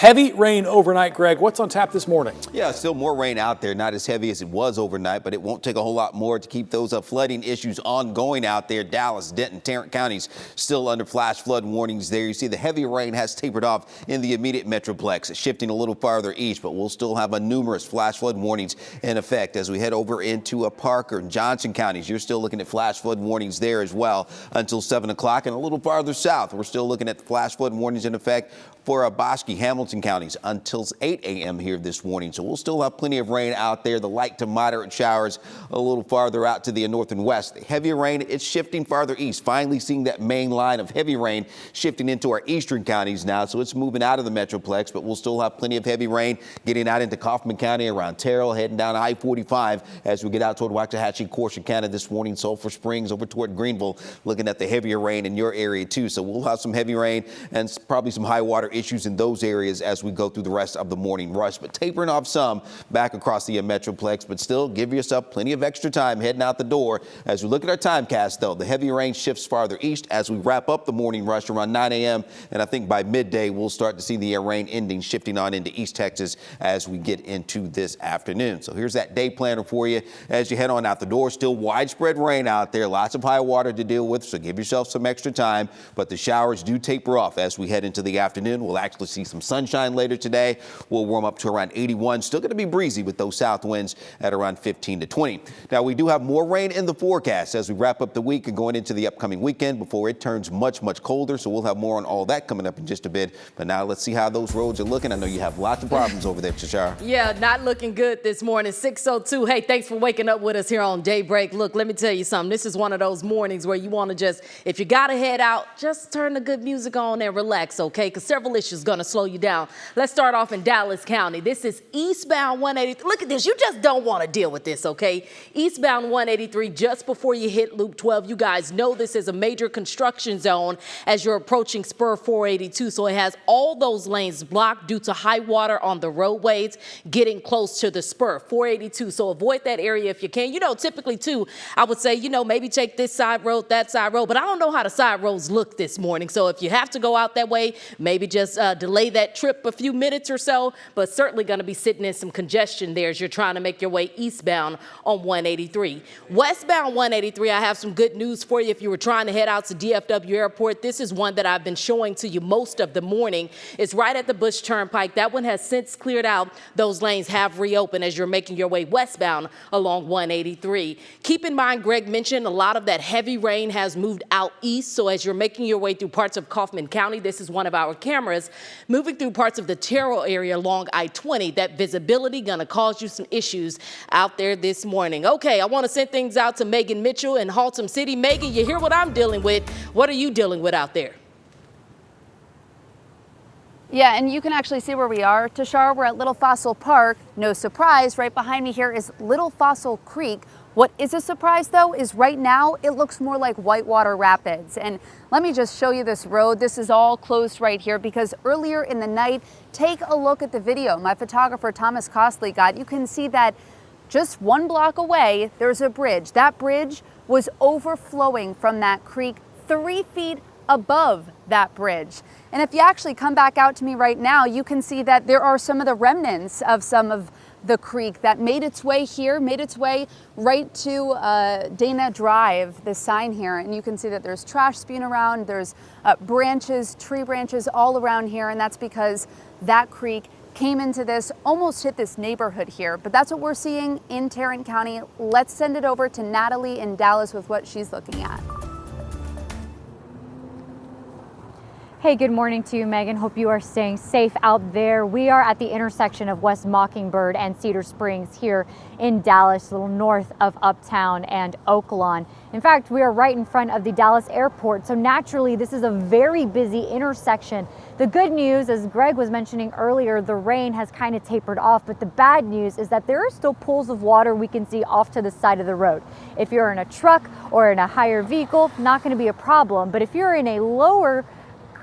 Heavy rain overnight, Greg. What's on tap this morning? Yeah, still more rain out there. Not as heavy as it was overnight, but it won't take a whole lot more to keep those flooding issues ongoing out there. Dallas, Denton, Tarrant counties still under flash flood warnings there. You see the heavy rain has tapered off in the immediate metroplex, shifting a little farther east, but we'll still have numerous flash flood warnings in effect as we head over into Parker and Johnson counties. You're still looking at flash flood warnings there as well until 7 o'clock, and a little farther south, we're still looking at flash flood warnings in effect for Bosque, Hamilton counties until 8 a.m. here this morning. So we'll still have plenty of rain out there. The light to moderate showers a little farther out to the north and west. The heavier rain, it's shifting farther east. Finally seeing that main line of heavy rain shifting into our eastern counties now. So it's moving out of the metroplex, but we'll still have plenty of heavy rain getting out into Kaufman County around Terrell, heading down I-45 as we get out toward Waxahachie, Corsicana this morning. Sulphur Springs over toward Greenville, looking at the heavier rain in your area too. So we'll have some heavy rain and probably some high water issues in those areas as we go through the rest of the morning rush, but tapering off some back across the metroplex. But still, give yourself plenty of extra time heading out the door. As we look at our timecast, though, the heavy rain shifts farther east as we wrap up the morning rush around 9 a.m. And I think by midday, we'll start to see the rain ending, shifting on into East Texas as we get into this afternoon. So here's that day planner for you as you head on out the door. Still widespread rain out there, lots of high water to deal with, so give yourself some extra time. But the showers do taper off as we head into the afternoon. We'll actually see some sunshine later today. We'll warm up to around 81. Still going to be breezy with those south winds at around 15 to 20. Now, we do have more rain in the forecast as we wrap up the week and going into the upcoming weekend before it turns much colder. So we'll have more on all that coming up in just a bit. But now let's see how those roads are looking. I know you have lots of problems over there, Chashara. Yeah, not looking good this morning. 6:02. Hey, thanks for waking up with us here on Daybreak. Look, let me tell you something. This is one of those mornings where you want to just, if you got to head out, just turn the good music on and relax, okay? Because several issues going to slow you down. Let's start off in Dallas County. This is eastbound 183. Look at this. You just don't want to deal with this, okay? Eastbound 183 just before you hit Loop 12. You guys know this is a major construction zone as you're approaching Spur 482. So it has all those lanes blocked due to high water on the roadways getting close to the Spur 482. So avoid that area if you can. You know, typically too, I would say, you know, maybe take this side road, that side road, but I don't know how the side roads look this morning. So if you have to go out that way, maybe just delay that trip a few minutes or so, but certainly going to be sitting in some congestion there as you're trying to make your way eastbound on 183. Westbound 183, I have some good news for you if you were trying to head out to DFW Airport. This is one that I've been showing to you most of the morning. It's right at the Bush Turnpike. That one has since cleared out. Those lanes have reopened as you're making your way westbound along 183. Keep in mind, Greg mentioned a lot of that heavy rain has moved out east. So as you're making your way through parts of Kaufman County, this is one of our cameras moving through parts of the Terrell area along I-20. That visibility going to cause you some issues out there this morning. Okay, I want to send things out to Megan Mitchell in Haltom City. Megan, you hear what I'm dealing with. What are you dealing with out there? Yeah, and you can actually see where we are, Tashar. We're at Little Fossil Park. No surprise, right behind me here is Little Fossil Creek. What is a surprise, though, is right now it looks more like Whitewater Rapids. And let me just show you this road. This is all closed right here because earlier in the night, take a look at the video my photographer Thomas Costley got. You can see that just 1 block away, there's a bridge. That bridge was overflowing from that creek 3 feet above that bridge. And if you actually come back out to me right now, you can see that there are some of the remnants of some of the creek that made its way here, made its way right to Dana Drive, this sign here. And you can see that there's trash spewing around, there's branches, tree branches all around here. And that's because that creek came into this, almost hit this neighborhood here. But that's what we're seeing in Tarrant County. Let's send it over to Natalie in Dallas with what she's looking at. Hey, good morning to you, Megan. Hope you are staying safe out there. We are at the intersection of West Mockingbird and Cedar Springs here in Dallas, a little north of Uptown and Oaklawn. In fact, we are right in front of the Dallas airport, so naturally this is a very busy intersection. The good news, as Greg was mentioning earlier, the rain has kind of tapered off, but the bad news is that there are still pools of water we can see off to the side of the road. If you're in a truck or in a higher vehicle, not going to be a problem, but if you're in a lower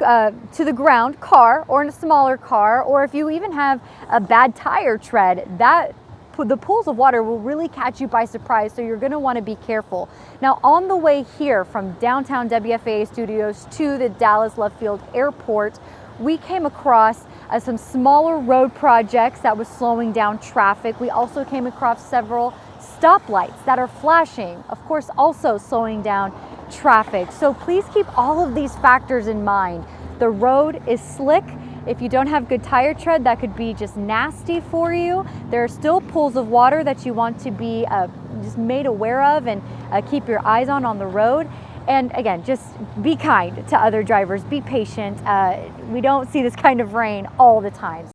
to the ground car or in a smaller car, or if you even have a bad tire tread, the pools of water will really catch you by surprise, so you're going to want to be careful. Now, on the way here from downtown WFAA studios to the Dallas Love Field Airport, we came across some smaller road projects that was slowing down traffic. We also came across several stoplights that are flashing, of course also slowing down traffic. So please keep all of these factors in mind. The road is slick. If you don't have good tire tread, that could be just nasty for you. There are still pools of water that you want to be just made aware of and keep your eyes on the road. And again, just be kind to other drivers, be patient. We don't see this kind of rain all the time.